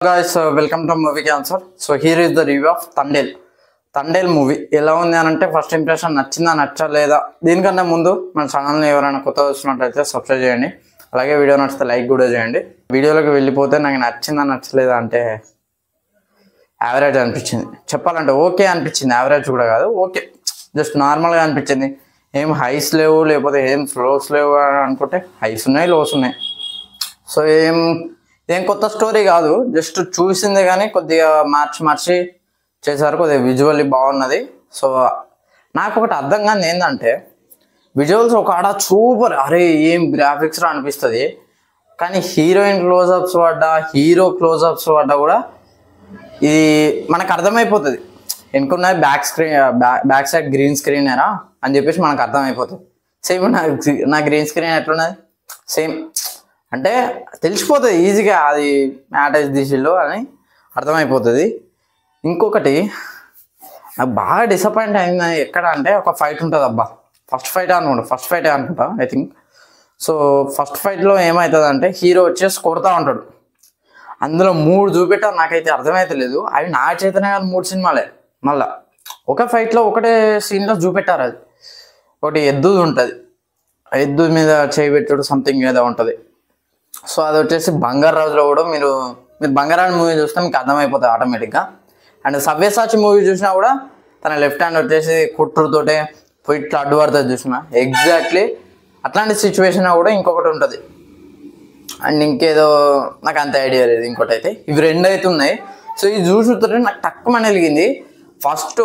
Guys, welcome to Movie Cancer. So here is the review of Thandel movie. ఎలా ఉంది అని అంటే ఫస్ట్ ఇంప్రెషన్ నచ్చిందా నచ్చలేదా? దీనికన్నా ముందు మన ఛానల్ని ఎవరైనా కొత్త చూసినట్లయితే సబ్స్క్రైబ్ చేయండి. అలాగే వీడియో నచ్చితే లైక్ కూడా చేయండి. వీడియోలోకి వెళ్ళిపోతే నాకు నచ్చిందా నచ్చలేదా అంటే యావరేజ్ అనిపించింది. చెప్పాలంటే ఓకే అనిపించింది, యావరేజ్ కూడా కాదు, ఓకే జస్ట్ నార్మల్గా అనిపించింది. ఏం హైస్ లేవు, లేకపోతే ఏం స్లోస్ లేవు అని అనుకుంటే హైస్ ఉన్నాయి, లోస్ ఉన్నాయి. సో ఏం కొత్త స్టోరీ కాదు, జస్ట్ చూసిందే కానీ కొద్దిగా మార్చి చేశారు. కొద్దిగా విజువల్లీ బాగున్నది. సో నాకు ఒకటి అర్థం కాని ఏంటంటే విజువల్స్ ఒక ఆడ సూపర్, అరే ఏం గ్రాఫిక్స్ రా అనిపిస్తుంది. కానీ హీరోయిన్ క్లోజప్స్ పడ్డా, హీరో క్లోజప్స్ పడ్డా కూడా ఇది మనకు అర్థమైపోతుంది. ఎన్నుకున్నది బ్యాక్ సైడ్ గ్రీన్ స్క్రీనేరా అని చెప్పేసి మనకు అర్థమైపోతుంది. సేమ్ నా గ్రీన్ స్క్రీన్ ఎట్లున్నది సేమ్ అంటే తెలిసిపోతుంది ఈజీగా, అది మ్యాటేజ్ దిశలో అని అర్థమైపోతుంది. ఇంకొకటి నాకు బాగా డిసప్పాయింట్ అయింది ఎక్కడ అంటే, ఒక ఫైట్ ఉంటుంది అబ్బా, ఫస్ట్ ఫైటే అనుకుంటా ఐ థింక్. సో ఫస్ట్ ఫైట్లో ఏమవుతుంది అంటే హీరో వచ్చేసి కొడతా ఉంటాడు. అందులో 3 చూపెట్టా, నాకైతే అర్థమైతలేదు. అవి నా చేతనే కాదు, 3 సినిమాలే మళ్ళా ఒక ఫైట్లో ఒకటే సీన్లో చూపెట్టారు. అది ఒకటి ఎద్దు ఉంటుంది, ఎద్దు మీద చేయబెట్టుడు సంథింగ్ ఏదో ఉంటుంది. సో అది వచ్చేసి బంగారాజులో కూడా మీరు బంగారాజు మూవీ చూస్తే మీకు అర్థమైపోతుంది ఆటోమేటిక్గా. అండ్ సవ్యసాచి మూవీ చూసినా కూడా తన లెఫ్ట్ హ్యాండ్ వచ్చేసి కుట్రుతోటే పోయి ఇట్లా అడ్డు పడుతుంది చూసినా, ఎగ్జాక్ట్లీ అట్లాంటి సిచ్యువేషన్ కూడా ఇంకొకటి ఉంటుంది. అండ్ ఇంకేదో నాకు అంత ఐడియా లేదు. ఇంకోటి అయితే ఇవి 2 అయితే ఉన్నాయి. సో ఇది చూసుకుంటే నాకు తక్కువ వెలిగింది. ఫస్ట్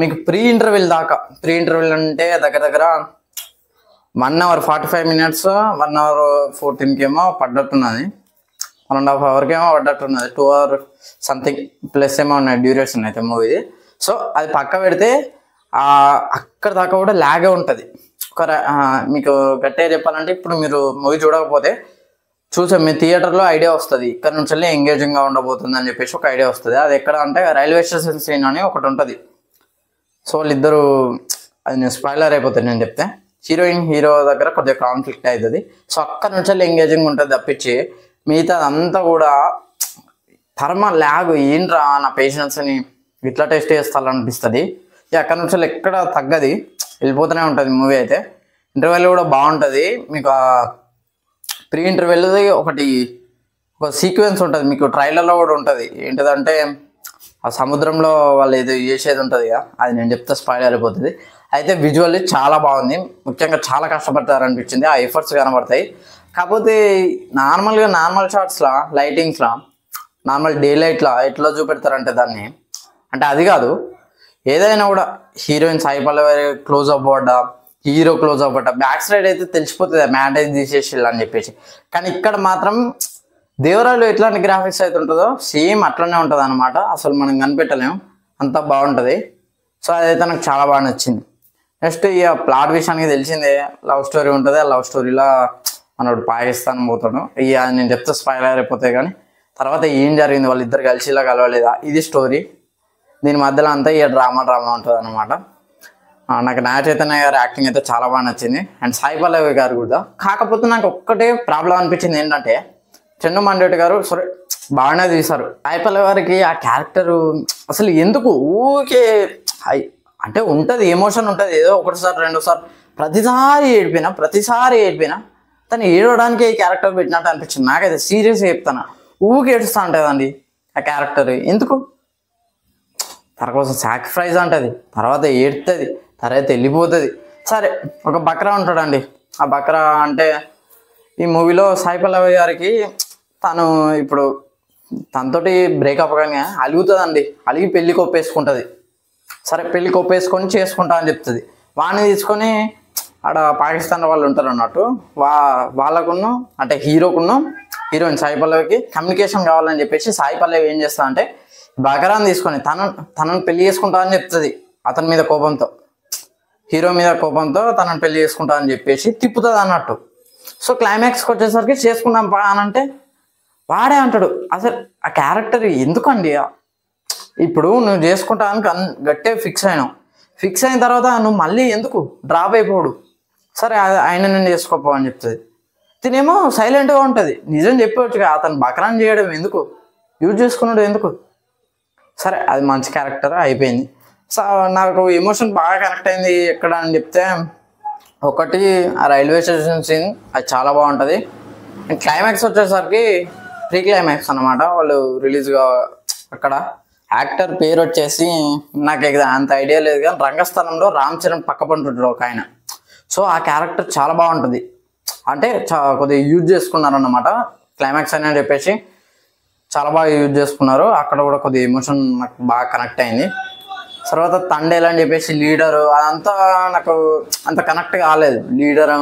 మీకు ప్రీ ఇంటర్వెల్ అంటే దగ్గర 1 hour 45 minutes, 1 hour 14 ఏమో పడ్డట్టున్నది, 1.5 hour ఏమో పడ్డట్టున్నది, 2 hour సంథింగ్ ప్లస్ ఏమో ఉన్నాయి డ్యూరేషన్ అయితే మూవీ. సో అది పక్క పెడితే అక్కడ దాకా కూడా లాగే ఉంటుంది. మీకు గట్టిగా చెప్పాలంటే ఇప్పుడు మీరు మూవీ చూడకపోతే మీ థియేటర్లో ఐడియా వస్తుంది, ఇక్కడ నుంచి వెళ్ళి ఎంగేజింగ్గా ఉండబోతుంది అని చెప్పేసి ఒక ఐడియా వస్తుంది. అది ఎక్కడ అంటే రైల్వే స్టేషన్ సీన్ అని ఒకటి ఉంటుంది. సో వాళ్ళిద్దరు, అది నేను స్పాయిలర్ అయిపోతుంది నేను చెప్తే, హీరో దగ్గర కొద్దిగా కాన్ఫ్లిక్ట్ అవుతుంది. సో అక్కడ నుంచి ఎంగేజింగ్ ఉంటుంది తప్పించి మిగతా అంతా కూడా పరమ ల్యాగ్, ఏంట్రా నా పేషెన్స్ని ఇట్లా టెస్ట్ చేస్తాలనిపిస్తుంది. అక్కడ నుంచి ఎక్కడ తగ్గది, వెళ్ళిపోతూనే ఉంటుంది మూవీ. అయితే ఇంటర్వెల్ కూడా బాగుంటుంది. మీకు ప్రీ ఇంటర్వెల్ ఒక సీక్వెన్స్ ఉంటుంది, మీకు ట్రైలర్లో కూడా ఉంటుంది. ఏంటిదంటే ఆ సముద్రంలో వాళ్ళు ఏదో చేసేది ఉంటుంది కదా, అది నేను చెప్తే స్పాయిల్ అయిపోతుంది. అయితే విజువల్లీ చాలా బాగుంది, ముఖ్యంగా చాలా కష్టపడతారు అనిపించింది. ఆ ఎఫర్ట్స్ కనబడతాయి. కాకపోతే నార్మల్ షాట్స్లా, లైటింగ్స్లా, నార్మల్ డే లైట్లా ఎట్లా చూపెడతారంటే దాన్ని, అంటే అది కాదు, ఏదైనా కూడా హీరోయిన్ సాయి పల్లవి క్లోజ్ అవ్వబడ్డా, హీరో క్లోజ్ అవ్వబడ్డా, బ్యాక్ సైడ్ అయితే తెలిసిపోతుంది మ్యాటేజ్ తీసేసి అని చెప్పేసి. కానీ ఇక్కడ మాత్రం దేవరాలు ఎట్లాంటి గ్రాఫిక్స్ అయితే ఉంటుందో సేమ్ అట్లనే ఉంటుంది అనమాట. అసలు మనం కనిపెట్టలేము, అంతా బాగుంటుంది. సో అదైతే నాకు చాలా బాగా నచ్చింది. నెక్స్ట్ ఇక ప్లాట్ విషయానికి తెలిసిందే, లవ్ స్టోరీ ఉంటుంది. ఆ లవ్ స్టోరీలో మనోడు పాకిస్తాన్ పోతాడు. ఇక నేను చెప్తే స్పాయిలర్ అయిపోతాయి. కానీ తర్వాత ఏం జరిగింది, వాళ్ళిద్దరు కలిసి ఇలా కలవలేదా, ఇది స్టోరీ. దీని మధ్యలో అంతా ఇక డ్రామా ఉంటుంది అనమాట. నాకు నాగ చైతన్య గారి యాక్టింగ్ అయితే చాలా బాగా నచ్చింది. అండ్ సాయి పల్లవి గారు కూడా. కాకపోతే నాకు ఒక్కటే ప్రాబ్లం అనిపించింది ఏంటంటే, చెన్ను మండేటి గారు సరే బాగానే తీశారు. సాయి పల్లవి గారికి ఆ క్యారెక్టరు అసలు ఎందుకు ఊరికే అంటే ఉంటుంది, ఎమోషన్ ఉంటుంది, ఏదో 1 2 ప్రతిసారి ఏడిపోయినా తను ఏడవడానికి ఈ క్యారెక్టర్ పెట్టినట్టు అనిపించింది. నాకైతే సీరియస్గా చెప్తాను, ఊరికి ఏడుస్తూ ఉంటుందండి ఆ క్యారెక్టర్. ఎందుకు? తన కోసం సాక్రిఫైస్ అంటుంది, తర్వాత ఏడుతుంది, తర్వాత వెళ్ళిపోతుంది. సరే ఒక బక్రా ఉంటాడండి. ఆ బక్రా అంటే ఈ మూవీలో సాయి పల్లవి గారికి తను ఇప్పుడు తనతోటి బ్రేకప్ కానీ అలుగుతుందండి, అలిగి పెళ్ళి కొప్పేసుకుంటుంది. సరే పెళ్ళి కొప్పేసుకొని చేసుకుంటా అని చెప్తుంది. వాడిని తీసుకొని ఆడ పాకిస్తాన్ వాళ్ళు ఉంటారు అన్నట్టు, వాళ్ళకును అంటే హీరోయిన్ సాయి పల్లవికి కమ్యూనికేషన్ కావాలని చెప్పేసి సాయి పల్లవి ఏం చేస్తా అంటే బకరాన్ని తీసుకొని తనను పెళ్లి చేసుకుంటా అని చెప్తుంది. అతని మీద కోపంతో, హీరో మీద కోపంతో తనను పెళ్లి చేసుకుంటా అని చెప్పేసి తిప్పుతుంది అన్నట్టు. సో క్లైమాక్స్కి వచ్చేసరికి చేసుకుందాం అని అంటే వాడే అంటాడు. అసలు ఆ క్యారెక్టర్ ఎందుకండి? ఇప్పుడు నువ్వు చేసుకుంటానికి గట్టిగా ఫిక్స్ అయిన తర్వాత నువ్వు మళ్ళీ ఎందుకు డ్రాప్ అయిపోడు? సరే ఆయన నేను చేసుకోపో అని చెప్తుంది. తినేమో సైలెంట్గా ఉంటుంది. నిజం చెప్పవచ్చు, అతను బకరాన్ చేయడం ఎందుకు? యూజ్ చేసుకున్నాడు ఎందుకు? సరే అది మంచి క్యారెక్టర్ అయిపోయింది. సో నాకు ఎమోషన్ బాగా కనెక్ట్ అయింది ఎక్కడ అని చెప్తే, ఒకటి ఆ రైల్వే స్టేషన్ సీన్, అది చాలా బాగుంటుంది. అండ్ క్లైమాక్స్ వచ్చేసరికి ప్రీ క్లైమాక్స్ అనమాట. వాళ్ళు రిలీజ్గా అక్కడ యాక్టర్ పేరు వచ్చేసి నాకు అంత ఐడియా లేదు, కానీ రంగస్థలంలో రామ్ చరణ్ పక్క పంటుంటాడు ఒక ఆయన. సో ఆ క్యారెక్టర్ చాలా బాగుంటుంది. అంటే కొద్దిగా యూజ్ చేసుకున్నారు అన్నమాట క్లైమాక్స్ అని చెప్పేసి, చాలా బాగా యూజ్ చేసుకున్నారు. అక్కడ కూడా కొద్దిగా ఎమోషన్ నాకు బాగా కనెక్ట్ అయింది. తర్వాత తండేల్ అని చెప్పేసి లీడరు, అదంతా నాకు అంత కనెక్ట్ కాలేదు. లీడర్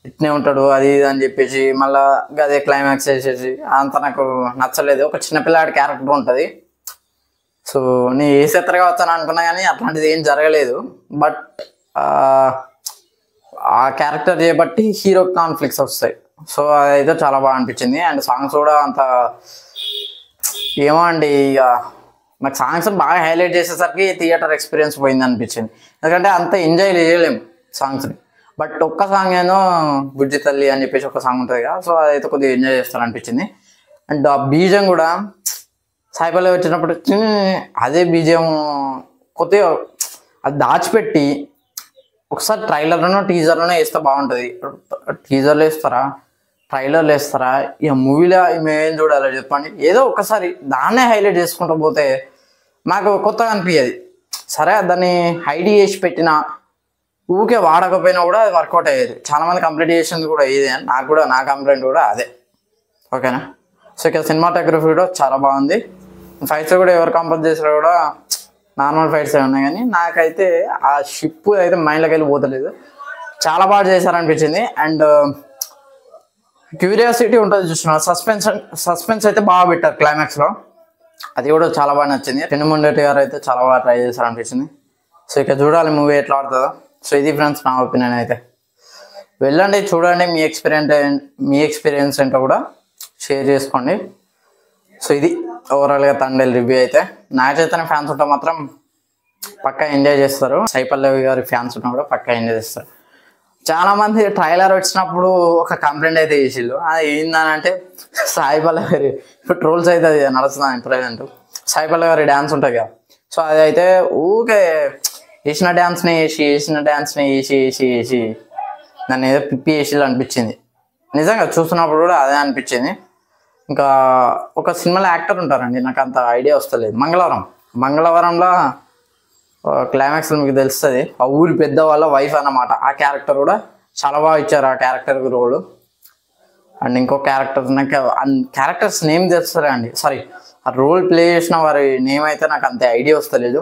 ఇట్నే ఉంటాడు అది ఇది అని చెప్పేసి మళ్ళీ అదే క్లైమాక్స్ వేసేసి అంతా నాకు నచ్చలేదు. ఒక చిన్నపిల్లాడి క్యారెక్టర్ ఉంటుంది. సో నేను ఏ సెత్తరగా వచ్చాను అనుకున్నా కానీ అట్లాంటిది ఏం జరగలేదు. బట్ ఆ క్యారెక్టర్ చేయబట్టి హీరో కాన్ఫ్లిక్ట్స్ వస్తాయి. సో అదైతే చాలా బాగా అనిపించింది. అండ్ సాంగ్స్ కూడా అంత ఏమో అండి, ఇక నాకు సాంగ్స్ బాగా హైలైట్ చేసేసరికి థియేటర్ ఎక్స్పీరియన్స్ పోయింది అనిపించింది. ఎందుకంటే అంత ఎంజాయ్ చేయలేము సాంగ్స్ని. బట్ ఒక్క సాంగ్ ఏదో బుజ్జి తల్లి అని చెప్పేసి ఒక సాంగ్ ఉంటుంది కదా, సో అదైతే కొద్దిగా ఎంజాయ్ చేస్తాను అనిపించింది. అండ్ ఆ బీజం కూడా సాయి పల్లవి వచ్చినప్పుడు అదే బీజం కొద్దిగా అది దాచిపెట్టి ఒకసారి ట్రైలర్లోనో టీజర్లోనే వేస్తే బాగుంటుంది. టీజర్లో వేస్తారా, ట్రైలర్లు వేస్తారా, ఇక మూవీలో మేమేం చూడాలో చెప్పండి. ఏదో ఒకసారి దాన్నే హైలైట్ చేసుకుంటూ పోతే నాకు కొత్తగా అనిపించేది. సరే దాన్ని హైడ్ చేసి పెట్టినా ఊకే వాడకపోయినా కూడా అది వర్కౌట్ అయ్యేది. చాలామంది కంప్లీట్ చేసింది కూడా ఇదే, నాకు కూడా నా కంప్లైంట్ కూడా అదే. ఓకేనా? సో ఇక సినిమాటోగ్రఫీ కూడా చాలా బాగుంది. ఫైట్స్ కూడా ఎవరు కంపోజ్ చేసినా కూడా నార్మల్ ఫైట్స్ ఉన్నాయి, కానీ నాకైతే ఆ షిప్ అయితే మైండ్లోకి వెళ్ళి పోతలేదు. చాలా బాగా చేశారనిపించింది. అండ్ క్యూరియాసిటీ ఉంటుంది చూస్తున్నా, సస్పెన్స్ అయితే బాగా పెట్టారు క్లైమాక్స్లో, అది కూడా చాలా బాగా నచ్చింది. రెడ్డి రెడ్డి గారు అయితే చాలా బాగా ట్రై చేశారనిపించింది. సో ఇక చూడాలి మూవీ ఎట్లా ఆడుతుందో. సో ఇది ఫ్రెండ్స్ నా ఒపీనియన్ అయితే. వెళ్ళండి, చూడండి, మీ ఎక్స్పీరియన్స్ ఏంటో కూడా షేర్ చేసుకోండి. సో ఇది ఓవరాల్గా తండేల్ రివ్యూ అయితే. నాగ చైతన్య ఫ్యాన్స్ ఉంటే మాత్రం పక్కా ఎంజాయ్ చేస్తారు. సాయి పల్లవి గారి ఫ్యాన్స్ ఉన్నా కూడా పక్కా ఎంజాయ్ చేస్తారు. చాలామంది ట్రైలర్ వచ్చినప్పుడు ఒక కంప్లైంట్ అయితే చేసిళ్ళు. అది ఏందనంటే సాయి పల్లవి గారి ఇప్పుడు ట్రోల్స్ అయితే అది నడుస్తుంది ప్రజెంట్. సాయి పల్లవి గారి డ్యాన్స్ ఉంటుంది కదా, సో అది అయితే ఊకే వేసిన డ్యాన్స్ని వేసి దాన్ని ఏదో పిప్పి వేసి అనిపించింది. నిజంగా చూస్తున్నప్పుడు కూడా అదే అనిపించింది. ఇంకా ఒక సినిమాలో యాక్టర్ ఉంటారండి, నాకు అంత ఐడియా వస్తలేదు. మంగళవారంలో క్లైమాక్స్లో మీకు తెలుస్తుంది, ఆ ఊరి పెద్ద వాళ్ళ వైఫ్ అన్నమాట. ఆ క్యారెక్టర్ కూడా చాలా బాగా ఇచ్చారు, ఆ క్యారెక్టర్కి రోల్. అండ్ ఇంకో క్యారెక్టర్ నాకు క్యారెక్టర్స్ నేమ్ తెలుస్తారా అండి, సారీ ఆ రోల్ ప్లే చేసిన వారి నేమ్ అయితే నాకు అంత ఐడియా వస్తలేదు.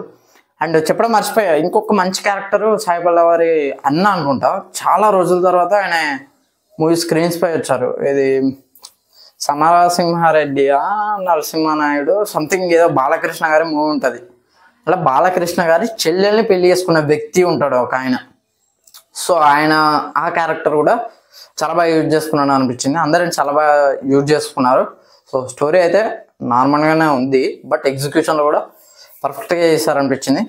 అండ్ చెప్పడం మర్చిపోయా, ఇంకొక మంచి క్యారెక్టర్ సాయి పల్లవి వారి అన్న అనుకుంటా. చాలా రోజుల తర్వాత ఆయన మూవీ స్క్రీన్స్ పై వచ్చారు. ఇది సమరసింహారెడ్డి నరసింహనాయుడు సంథింగ్ ఏదో బాలకృష్ణ గారి మూవీ ఉంటుంది. అలా బాలకృష్ణ గారి చెల్లెల్ని పెళ్లి చేసుకున్న వ్యక్తి ఉంటాడు ఒక ఆయన. సో ఆయన ఆ క్యారెక్టర్ కూడా చాలా బాగా యూజ్ చేసుకున్నాను అనిపించింది. అందరిని చాలా బాగా యూజ్ చేసుకున్నారు. సో స్టోరీ అయితే నార్మల్గానే ఉంది, బట్ ఎగ్జిక్యూషన్లో కూడా పర్ఫెక్ట్గా చేశారనిపించింది.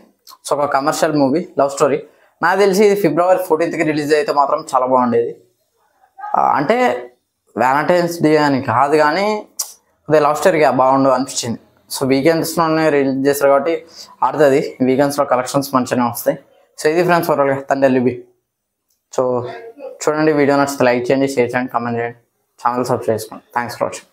సో ఒక కమర్షియల్ మూవీ, లవ్ స్టోరీ. నాకు తెలిసి ఇది February 14th రిలీజ్ అయితే మాత్రం చాలా బాగుండేది. అంటే వ్యాలంటైన్స్ డే అని కాదు, కానీ అదే లవ్ స్టోరీగా బాగుండు అనిపించింది. సో వీకెండ్స్లోనే రిలీజ్ చేస్తారు కాబట్టి ఆడుతుంది. వీకెండ్స్లో కలెక్షన్స్ మంచిగానే వస్తాయి. సో ఇది ఫ్రెండ్స్ ఓవరాల్గా తండేల్ రివ్యూ. సో చూడండి, వీడియో నచ్చితే లైక్ చేయండి, షేర్ చేయండి, కామెంట్ చేయండి, ఛానల్ సబ్స్క్రైబ్ చేసుకోండి. Thanks for watching.